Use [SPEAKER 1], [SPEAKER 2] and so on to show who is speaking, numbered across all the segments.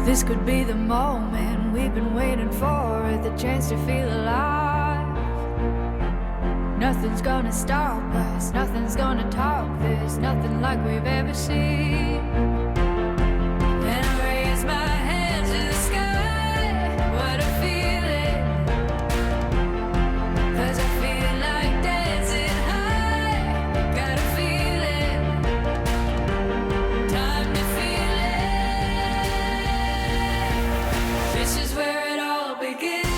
[SPEAKER 1] This could be the moment we've been waiting for, the chance to feel alive. Nothing's gonna stop us, nothing's gonna top this, nothing like we've ever seen. And I raise my hands to the sky, what a feeling. 'Cause I feel like dancing high, got a feeling. Time to feel it. This is where it all begins.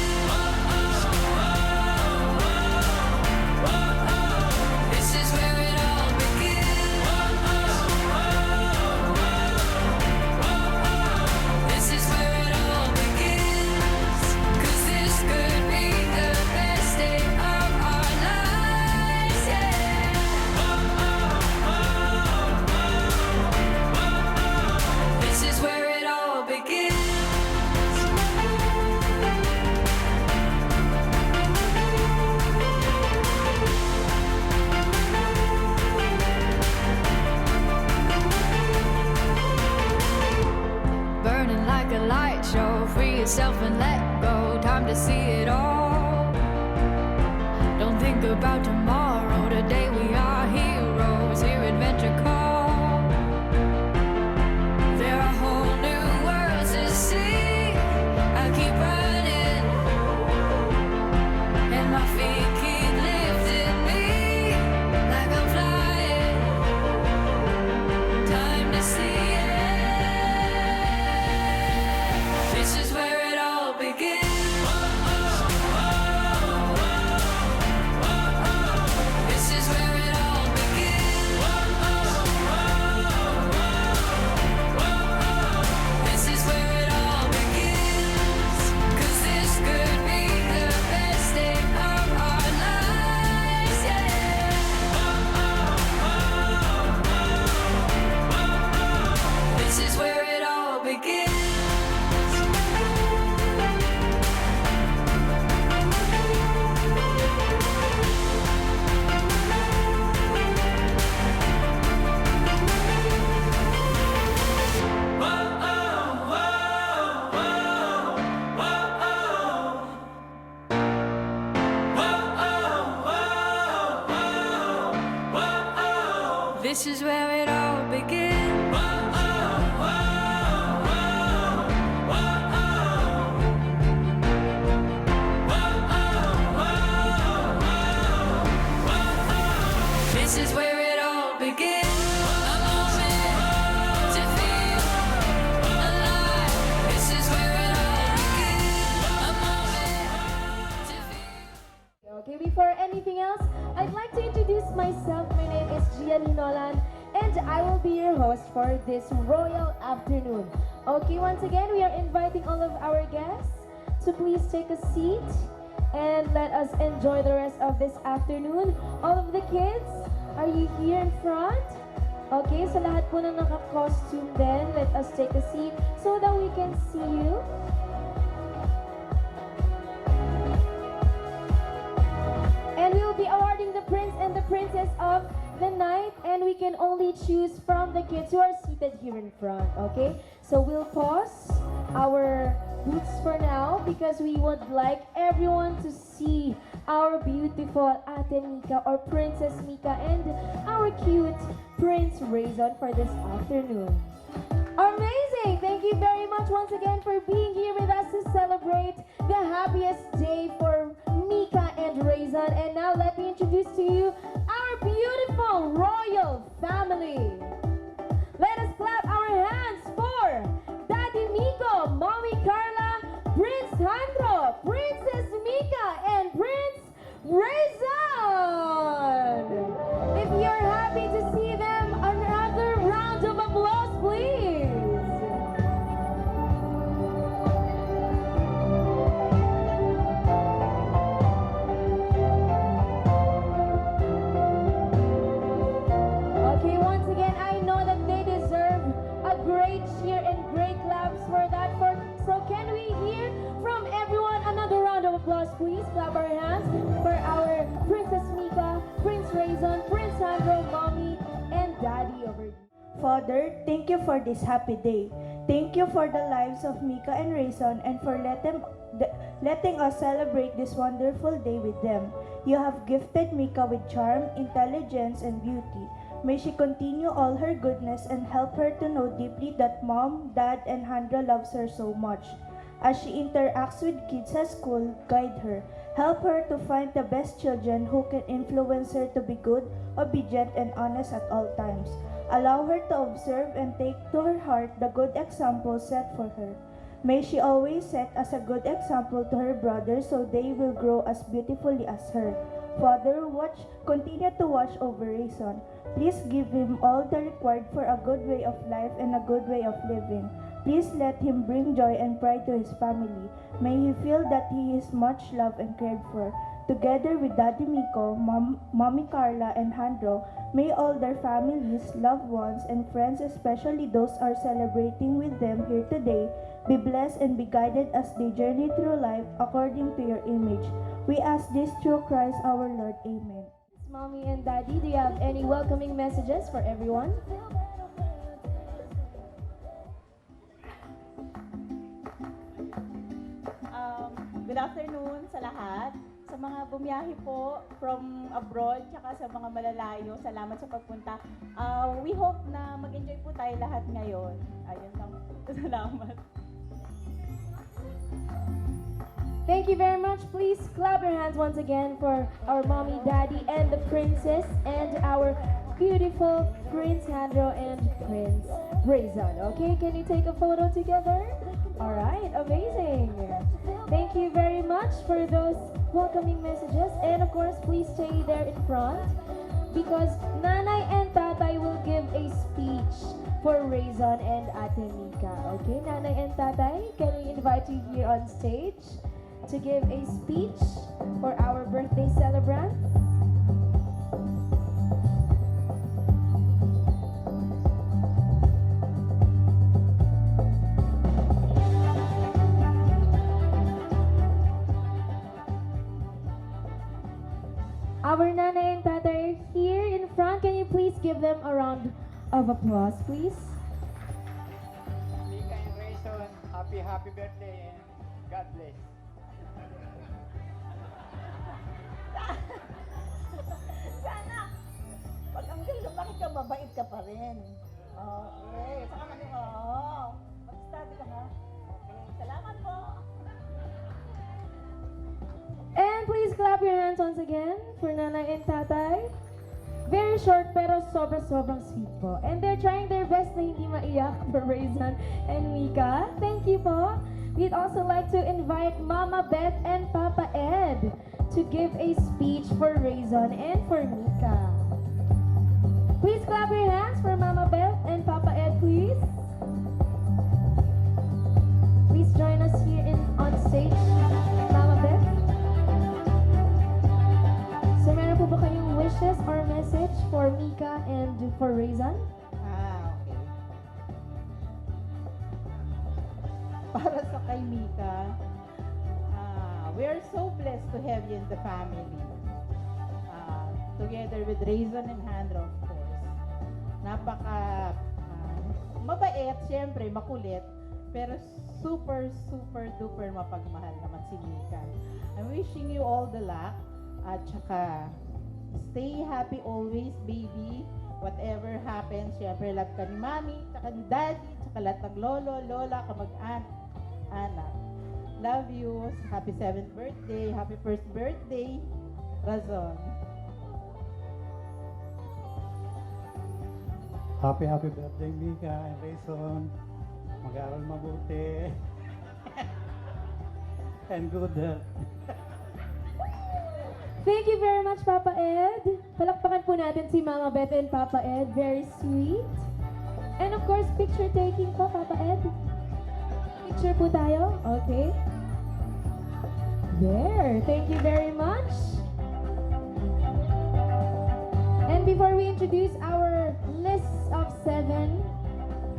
[SPEAKER 1] This is where it all begins. This is where it all begins. 'Cause this could be the best day of our lives, yeah. This is where it all begins. Burning like a light show, free yourself and let go. Time to see it all. Don't think about tomorrow, today we are heroes. Hear adventure call. There are whole new worlds to see. I keep running, and my feet keep lifting me like I'm flying. Time to see it. This is where it all begins. This is where it all begins. This is where it all begins. 'Cause this could be the best day of our lives, yeah. This is where it all begins. This is where it all begins. This is where it all begins. A moment to feel alive. This is where it all begins. A moment to feel.
[SPEAKER 2] Okay, before anything else, I'd like to introduce myself. My name is Gia Linolan, and I will be your host for this royal afternoon. Okay, once again, we are inviting all of our guests to please take a seat and let us enjoy the rest of this afternoon. All of the kids, are you here in front? Okay, sa lahat po na naka-costume then, let us take a seat so that we can see you. And we will be awarding the prince and the princess of the night, and we can only choose from the kids who are seated here in front, okay? So we'll pause our booths for now because we would like everyone to see our beautiful Ate Mika or Princess Mika and our cute Prince Rayzon for this afternoon. Amazing! Thank you very much once again for being here with us to celebrate the happiest day for Mika and Rayzon. And now let me introduce to you our beautiful royal family. Let us clap our hands for Daddy Miko, Mommy Carla, Prince Handro, Princess Mika, and Prince Rayzon. If you're happy to see them, another round of applause, please. Okay, once again, I know that they deserve a great cheer and great claps for that. So can we hear from everyone another round of applause, please? Clap our hands for our Princess Mika, Prince Rayzon, Prince Sandro, Mommy, and Daddy over here.
[SPEAKER 3] Father, thank you for this happy day. Thank you for the lives of Mika and Rayson and for letting us celebrate this wonderful day with them. You have gifted Mika with charm, intelligence, and beauty. May she continue all her goodness and help her to know deeply that Mom, Dad, and Handra loves her so much. As she interacts with kids at school, guide her. Help her to find the best children who can influence her to be good, obedient, and honest at all times. Allow her to observe and take to her heart the good example set for her. May she always set as a good example to her brothers so they will grow as beautifully as her. Father, continue to watch over Rayson. Please give him all the required for a good way of life and a good way of living. Please let him bring joy and pride to his family. May he feel that he is much loved and cared for. Together with Daddy Miko, Mommy Carla, and Handro, may all their families, loved ones, and friends, especially those are celebrating with them here today, be blessed and be guided as they journey through life according to your image. We ask this through Christ our Lord. Amen.
[SPEAKER 2] Mommy and Daddy, do you have any welcoming messages for everyone?
[SPEAKER 4] Good afternoon sa lahat. Sa mga bumiyahe po from abroad, tsaka sa mga malalayo, salamat sa pagpunta. We hope na mag-enjoy po tayo lahat ngayon. Ayun lang. Salamat.
[SPEAKER 2] Thank you very much. Please clap your hands once again for our mommy, daddy, and the princess, and our beautiful Prince Handro and Prince Rayson. Okay, can you take a photo together? All right, amazing. Thank you very much for those welcoming messages. And of course, please stay there in front because Nanay and Tatay will give a speech for Rayson and Ate Mika. Okay, Nanay and Tatay, can we invite you here on stage to give a speech for our birthday celebrants? Our Nanay and Tatay are here in front. Can you please give them a round of applause, please?
[SPEAKER 5] Mika and Rayson, happy birthday and God bless.
[SPEAKER 4] Sana, pag hanggang lumaki ka, mabait ka pa rin. Okay. Saka kami, mag-study ka ha. Okay. Salamat po.
[SPEAKER 2] And please clap your hands once again for Nanay and Tatay. Very short pero sobrang sweet po. And they're trying their best na hindi maiyak for Rayson and Mika. Thank you po. We'd also like to invite Mama Beth and Papa Ed to give a speech for Rayson and for Mika. Please clap your hands for Mama Beth and Papa Ed, please. Please join us here on stage, Mama Beth. So meron po ba kayong wishes or message for Mika and for Rayson?
[SPEAKER 4] Okay. Para sa kay Mika, we are so blessed to have you in the family. Together with Rayson and Handro, of course. Napaka mabait, syempre, makulit, pero super duper mapagmahal naman si Mika. I'm wishing you all the luck. At saka, stay happy always, baby. Whatever happens, syempre, love ka ni Mami, saka ni Daddy, saka lahat ng lolo, lola, kamag-anak. Love you. Happy 7th birthday. Happy 1st birthday, Razon.
[SPEAKER 5] Happy birthday Mika and Rayson. Mag-aaral mabuti. And good health.
[SPEAKER 2] Thank you very much, Papa Ed. Palakpakan po natin si Mama Beth and Papa Ed. Very sweet. And of course, picture taking po, Papa Ed. Picture po tayo. Okay. There. Thank you very much. And before we introduce our list of 7,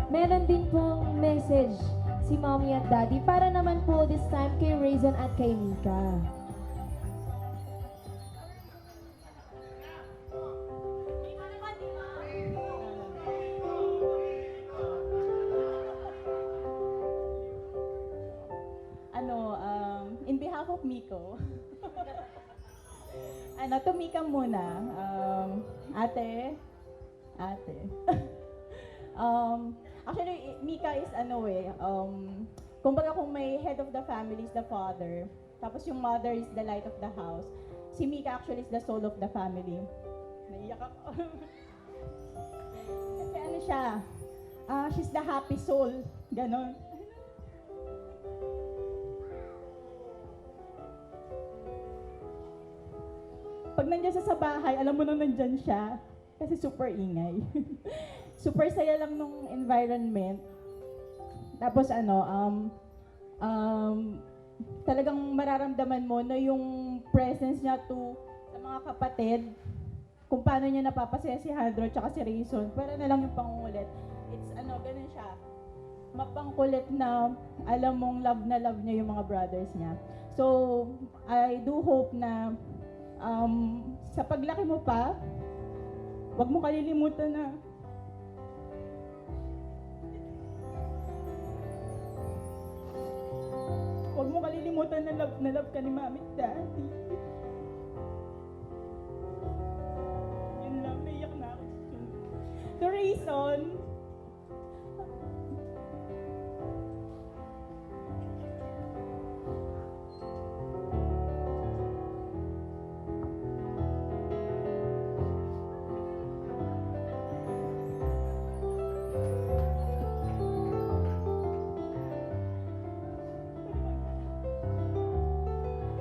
[SPEAKER 2] meron din pong message si Mommy at Daddy para naman po this time kay Rayson at kay Mika.
[SPEAKER 4] Miko. To Mika muna. Ate. Actually, Mika is kumbaga kung may head of the family is the father, tapos yung mother is the light of the house, si Mika actually is the soul of the family. Naiyak ako. Kasi ano siya, she's the happy soul. Ganon. Pag nandiyan siya sa bahay, alam mo nung nandyan siya. Kasi super ingay. Super saya lang nung environment. Tapos talagang mararamdaman mo na yung presence niya sa mga kapatid, kung paano niya napapasaya si Handro tsaka si Rayson, para na lang yung pangungulit. It's ganun siya. Mapangkulit na alam mong love na love niya yung mga brothers niya. So, I do hope na sa paglaki mo pa, wag mo kalilimutan na love ka ni Mami at Daddy. Yun lang, naiyak na ako. The reason,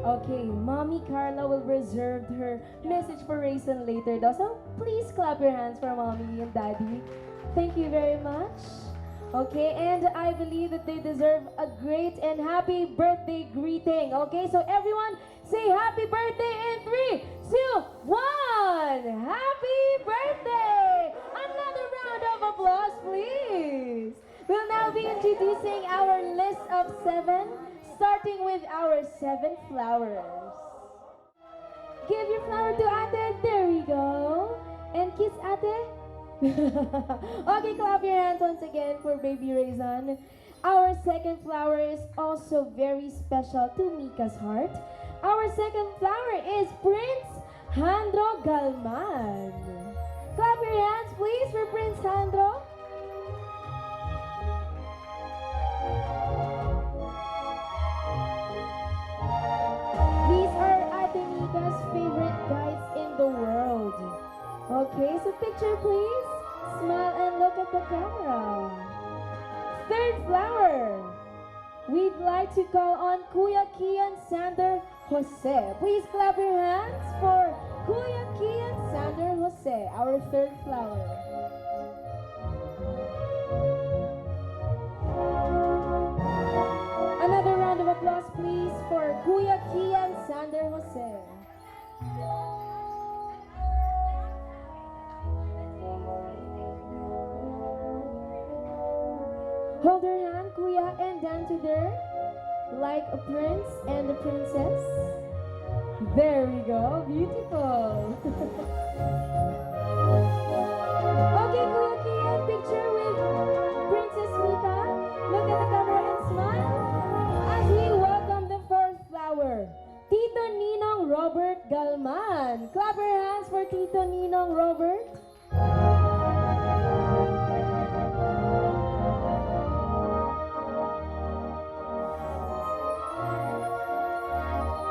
[SPEAKER 2] Okay, Mommy Carla will reserve her message for Rayson later daw. So please clap your hands for Mommy and Daddy. Thank you very much. Okay, and I believe that they deserve a great and happy birthday greeting. Okay, so everyone say happy birthday in 3, 2, 1. Happy birthday! Another round of applause, please. We'll now be introducing our list of 7. Starting with our 7 flowers. Give your flower to Ate. There we go. And kiss Ate. Okay, clap your hands once again for baby Rayson. Our second flower is also very special to Mika's heart. Our second flower is Prince Handro Galman. Clap your hands please for Prince Handro. These are Ate Mika's favorite guides in the world. Okay, so picture please. Smile and look at the camera. Third flower. We'd like to call on Kuya Kian Sander Jose. Please clap your hands for Kuya Kian Sander Jose, our third flower. Another round of applause please for Kuya Kian Sander Jose. Hold her hand, Kuya, and dance with her like a prince and a princess. There we go, beautiful. Okay, Kuya Kian, picture with Princess Mika. Look at the camera and smile as we welcome the fourth flower, Tito Ninong Robert Galman. Clap your hands for Tito Ninong Robert.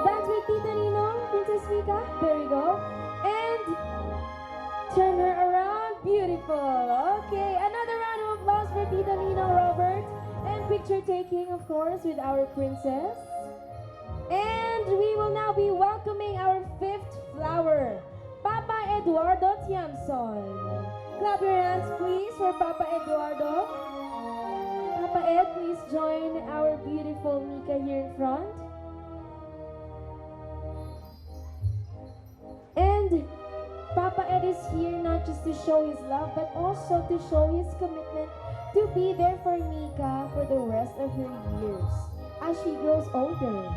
[SPEAKER 2] Dance with Tito Ninong, Princess Mika. There we go. And turn her around. Beautiful. Okay, another round of applause for Tito Ninong Robert. And picture taking, of course, with our princess. And we will now be welcoming our fifth flower, Papa Eduardo Tiamson. Clap your hands, please, for Papa Eduardo. Papa Ed, please join our beautiful Mika here in front. And Papa Ed is here not just to show his love, but also to show his commitment to be there for Mika for the rest of her years as she grows older.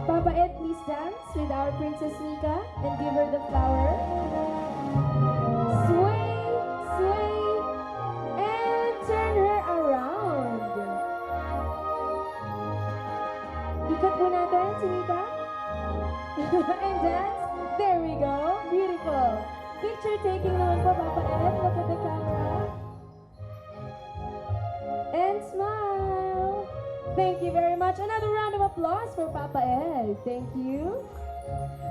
[SPEAKER 2] Papa Ed, please dance with our Princess Mika and give her the flower. Sway, sway, and turn her around. picture taking naman po, Papa Ed. Look at the camera. And smile. Thank you very much. Another round of applause for Papa Ed. Thank you.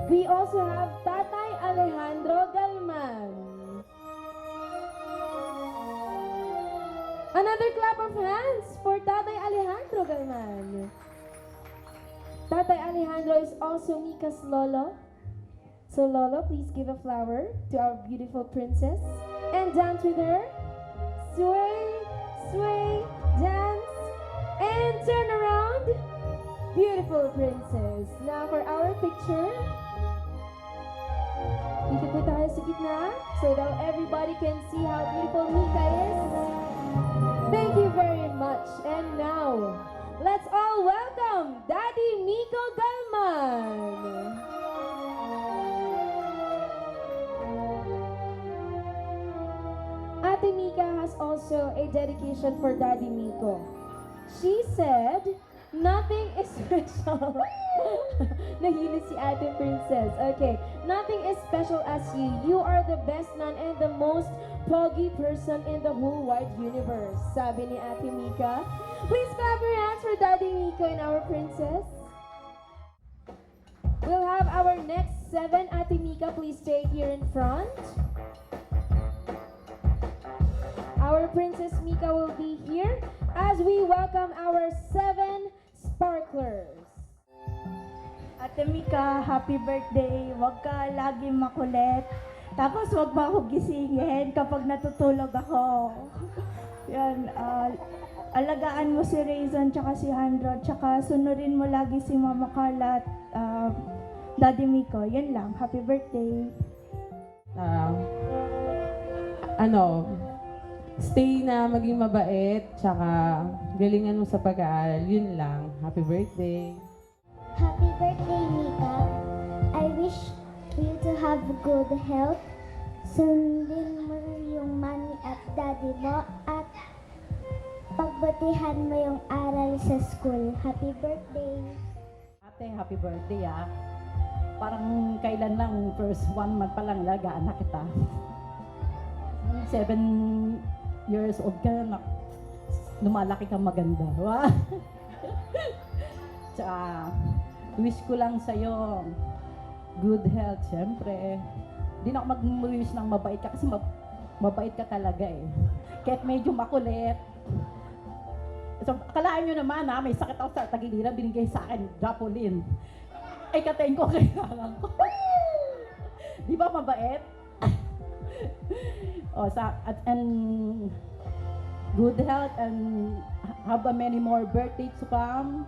[SPEAKER 2] We also have Tatay Alejandro Galman. Another clap of hands for Tatay Alejandro Galman. Tatay Alejandro is also Mika's lolo. So Lolo, please give a flower to our beautiful princess and dance with her. Sway, sway, dance, and turn around. Beautiful princess. Now for our picture. Dito po tayo sa gitna so that everybody can see how beautiful Mika is. Thank you very much. And now, let's all welcome Daddy Nico Galman. Ate Mika has also a dedication for Daddy Nico. She said, nothing is special. Nahilo si Ate Princess. Okay. Nothing is special as you. You are the best nun and the most pogi person in the whole wide universe. Sabi ni Ate Mika. Please clap your hands for Daddy Nico and our princess. We'll have our next 7. Ate Mika, please stay here in front. Our Princess Mika will be here as we welcome our 7 sparklers.
[SPEAKER 3] Ate Mika, happy birthday. Huwag ka lagi makulit. Tapos huwag mo ako gisingin kapag natutulog ako. Yan, alagaan mo si Rayson tsaka si Handro, tsaka sunurin mo lagi si Mama Carla at Daddy Miko. Yan lang. Happy birthday.
[SPEAKER 6] Stay na maging mabait, tsaka galingan mo sa pag-aaral. Yun lang. Happy birthday.
[SPEAKER 7] Happy birthday, Mika. I wish you to have good health. Sundin mo yung mommy at daddy mo at pagbutihan mo yung aral sa school. Happy birthday.
[SPEAKER 4] Ate, happy birthday ah. Parang kailan lang, first 1 month pa lang lagaan na kita. 7 years old ka na, lumalaki kang maganda. Wow. Tsaka, wish ko lang sa'yo good health, syempre. Di na ako mag-wish ng mabait ka kasi mabait ka talaga eh. Kahit medyo makulit. So, akalaan nyo naman ha, may sakit ako sa tagiliran, binigay sa akin, Drapolin. Ay, katayin ko kailangan ko. Di ba mabait? And good health and have a many more birthdays to come.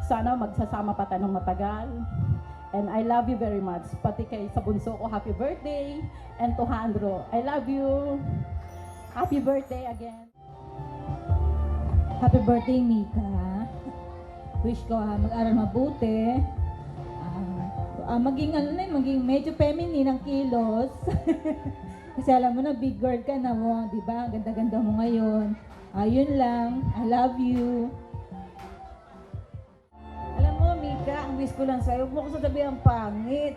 [SPEAKER 4] Sana magsasama pa tayo ng matagal. And I love you very much. Pati kay sa bunso ko, happy birthday. And to Handro, I love you. Happy birthday again.
[SPEAKER 8] Happy birthday, Mika. Wish ko mag-aral mabuti. Maging medyo feminine ang kilos. Kasi alam mo na, big girl ka na mo, di ba? Ganda-ganda mo ngayon. Ayun lang. I love you.
[SPEAKER 9] Alam mo, Mika, ang wish ko lang sa'yo, huwag mo ko sasabihin ang pangit.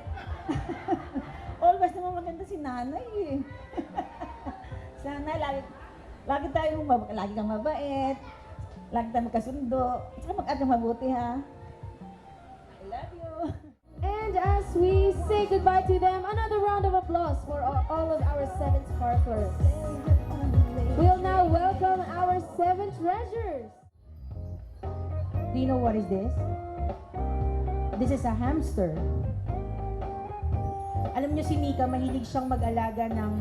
[SPEAKER 9] Always naman maganda si nanay eh. Sana lagi kang mabait, lagi tayong magkasundo, saka mag-aral mabuti ha. I love you.
[SPEAKER 2] And as we say goodbye to them, another round of applause for all of our 7 sparklers. We'll now welcome our 7 treasures.
[SPEAKER 9] Do you know what is this? This is a hamster. Alam niyo si Mika, mahilig siyang mag-alaga ng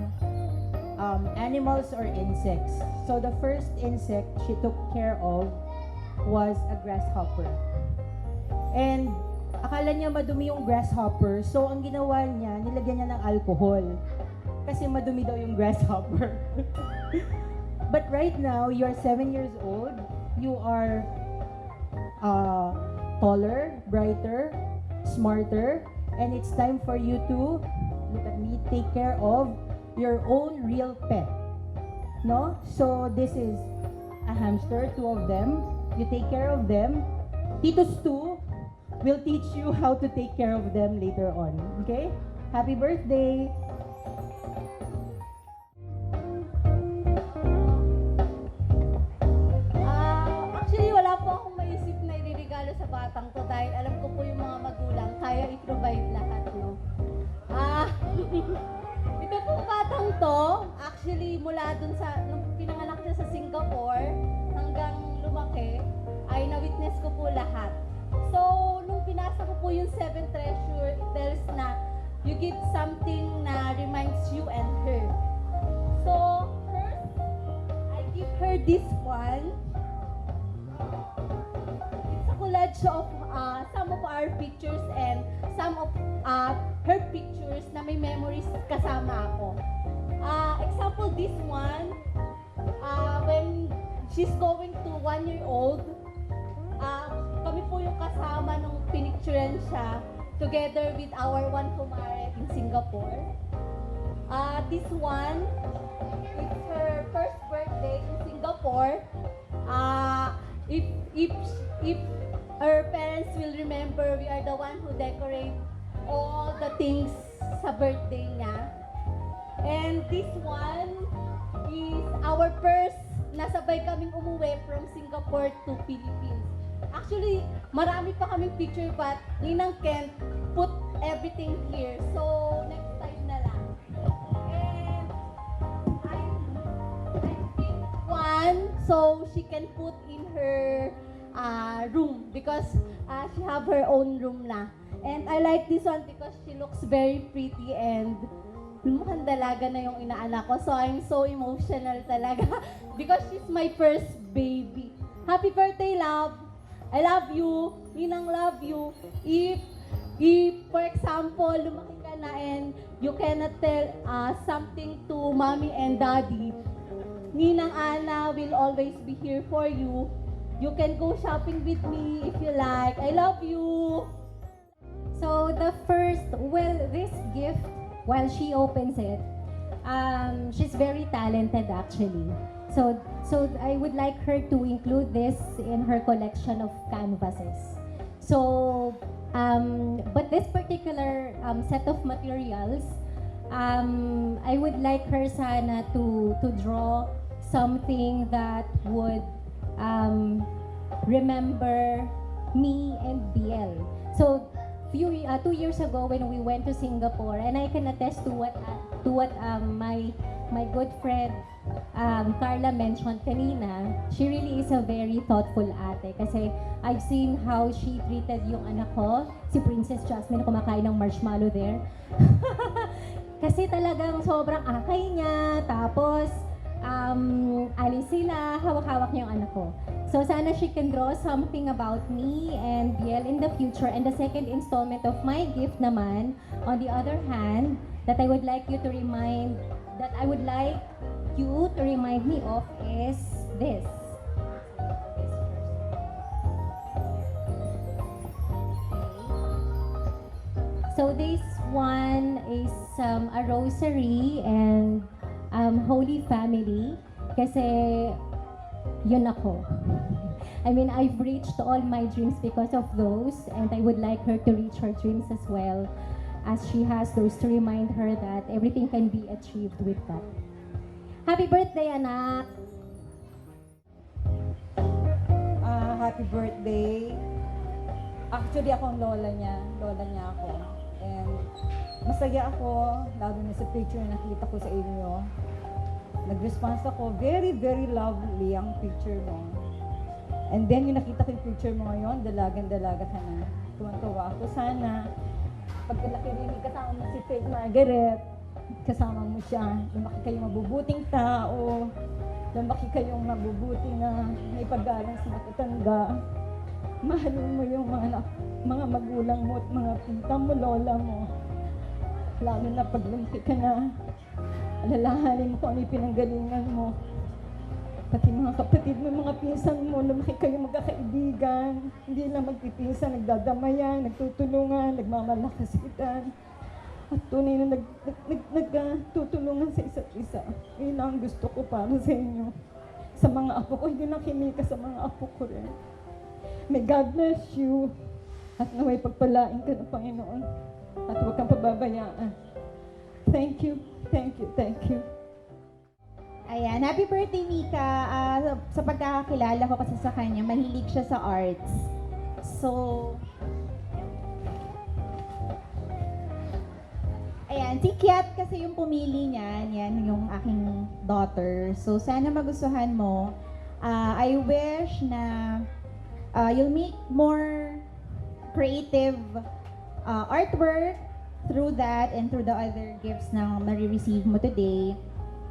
[SPEAKER 9] animals or insects. So the first insect she took care of was a grasshopper. And akala niya madumi yung grasshopper, so ang ginawa niya, nilagyan niya ng alcohol. Kasi madumi daw yung grasshopper. But right now, you're 7 years old, you are taller, brighter, smarter, and it's time for you to, look at me, take care of your own real pet. No? So this is a hamster, 2 of them. You take care of them. Tito Stu will teach you how to take care of them later on. Okay? Happy birthday!
[SPEAKER 10] regalo sa batang to dahil alam ko po yung mga magulang kaya i-provide lahat, no? Ito po batang to, actually mula dun sa, nung pinanganak siya sa Singapore hanggang lumaki, ay na-witness ko po lahat. So, nung pinasa ko po yung 7 treasure, it tells na you give something na reminds you and her. So, first, I give her this one. It's a collage of some of our pictures and some of her pictures na may memories kasama ako. Example, this one, when she's going to 1-year-old, kami po yung kasama nung pinicturean siya together with our one kumare in Singapore. This one, it's her first birthday in Singapore. If her parents will remember, we are the one who decorate all the things sa birthday niya. And this one is our first nasabay kaming umuwi from Singapore to Philippines. Actually, marami pa kaming picture but Ninang Kent put everything here. So, next time na lang. And I picked one so she can put in her room because she have her own room na. And I like this one because she looks very pretty and mukhang dalaga na yung inaanak ko. So I'm so emotional talaga because she's my first baby. Happy birthday, love! I love you. Ninang love you. If for example, lumaki ka na and you cannot tell something to mommy and daddy, Ninang Ana will always be here for you. You can go shopping with me if you like. I love you.
[SPEAKER 11] So the first, this gift, while she opens it, she's very talented actually. So I would like her to include this in her collection of canvases. So, but this particular set of materials, I would like her sana to draw something that would remember me and BL. So 2 years ago when we went to Singapore, and I can attest to what my good friend Carla mentioned kanina, she really is a very thoughtful ate kasi I've seen how she treated yung anak ko, si Princess Jasmine, kumakain ng marshmallow there. Kasi talagang sobrang akay niya, tapos alis sila, hawak-hawak niya yung anak ko. So sana she can draw something about me and Biel in the future. And the second installment of my gift naman, on the other hand, that I would like you to remind me of is this. So this one is a rosary and Holy Family kasi yun ako. I mean, I've reached all my dreams because of those and I would like her to reach her dreams as well as she has those to remind her that everything can be achieved with that. Happy birthday, anak!
[SPEAKER 8] Happy birthday. Actually, ako ang lola niya ako. And masaya ako, lalo na sa picture na nakita ko sa inyo. Nag-response ako, very, very lovely ang picture mo. And then, yung nakita ko yung picture mo ngayon, dalagan-dalaga ka na. Tuwan-tuwa ako. Sana, pagkalaki rin, kasama mo si Faith Margaret, kasama mo siya, lumaki kayong mabubuting tao, lumaki kayong mabubuting na may pag-aaral sa matatanda. Mahalin mo yung mga magulang mo at mga tita mo, lola mo. Lalo na pag lumaki ka na, alalahanin mo kung ano yung pinanggalingan mo. Pati mga kapatid mo, mga pinsan mo, lumaki kayong magkakaibigan. Hindi lang magpipinsan, nagdadamayan, nagtutulungan, nagmamalakasitan. At tunay na nagtutulungan sa isa't isa. Yun ang gusto ko para sa inyo. Sa mga apo ko, hindi lang kinika sa mga apo ko rin. May God bless you. At naway pagpalain ka ng Panginoon. At huwag kang pababayaan. Thank you, thank you, thank you.
[SPEAKER 10] Ayan, happy birthday, Mika. Sa pagkakakilala ko kasi sa kanya, mahilig siya sa arts.
[SPEAKER 9] So, ayan, si Kiat kasi yung pumili niyan, yan yung aking daughter. So, sana magustuhan mo. I wish na you'll make more creative artwork through that and through the other gifts na marireceive mo today.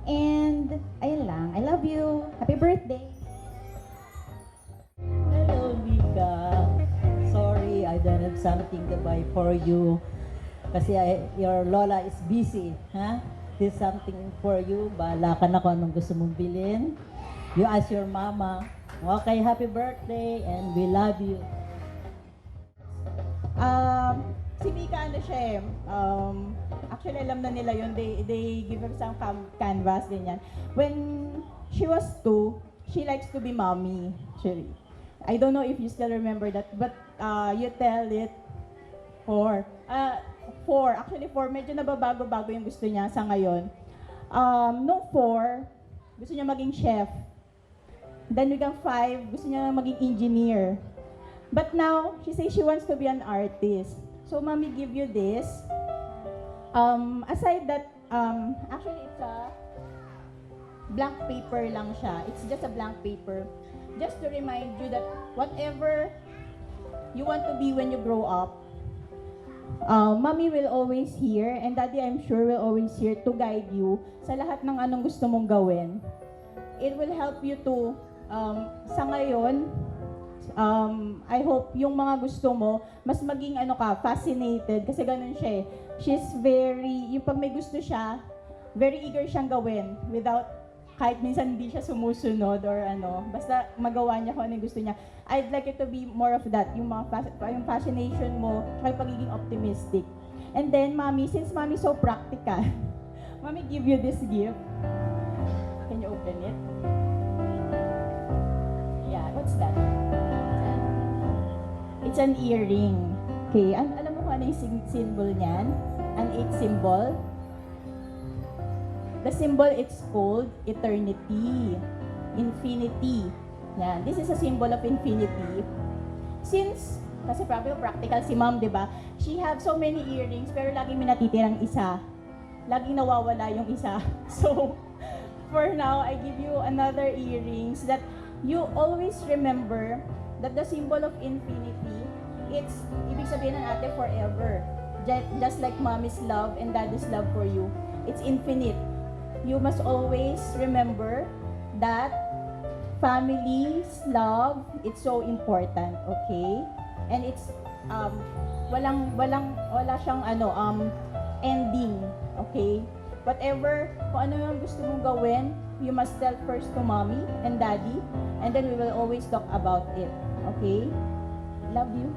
[SPEAKER 9] And, ayun lang. I love you. Happy birthday!
[SPEAKER 12] Hello, Mika. Sorry, I don't have something to buy for you. Kasi your Lola is busy. Huh? There's something for you. Bahala ka na kung anong gusto mong bilhin. You ask your mama. Okay, happy birthday and we love you.
[SPEAKER 4] Si Mika, ano siya actually alam na nila yun, they give her some canvas, ganyan. When she was 2, she likes to be mommy, actually. I don't know if you still remember that, but you tell it 4. 4, actually 4, medyo nababago-bago yung gusto niya sa ngayon. No 4, gusto niya maging chef. Then we got 5, gusto niya maging engineer. But now, she says she wants to be an artist. So, mommy give you this. Aside that, actually it's a blank paper lang siya. It's just a blank paper. Just to remind you that whatever you want to be when you grow up, mommy will always here, and daddy I'm sure will always here to guide you sa lahat ng anong gusto mong gawin. It will help you to, sa ngayon, I hope yung mga gusto mo, mas maging fascinated, kasi ganun siya eh. She's very, yung pag may gusto siya, very eager siyang gawin without, kahit minsan hindi siya sumusunod or basta magawa niya kung ano yung gusto niya. I'd like it to be more of that, yung yung fascination mo, yung pagiging optimistic. And then, mommy, since mommy so practical, mommy give you this gift. Can you open it? Yeah, what's that? It's an earring. Okay, alam mo kung ano yung symbol niyan? An 8 symbol. The symbol, it's called eternity, infinity. Yan, this is a symbol of infinity. Since, kasi probably practical si mom, di ba? She have so many earrings, pero laging may natitirang isa. Laging nawawala yung isa. So, for now, I give you another earrings that you always remember that the symbol of infinity, it's, ibig sabihin ng ate, forever. Just like mommy's love and daddy's love for you, it's infinite. You must always remember that family's love, it's so important, okay? And it's, wala siyang ending, okay? Whatever, kung ano yung gusto mong gawin, you must tell first to mommy and daddy, and then we will always talk about it. Okay? Love you.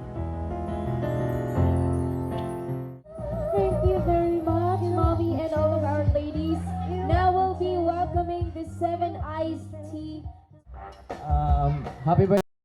[SPEAKER 2] Thank you very much, mommy and all of our ladies. Now we'll be welcoming the 7 Iced Tea.
[SPEAKER 5] Happy birthday.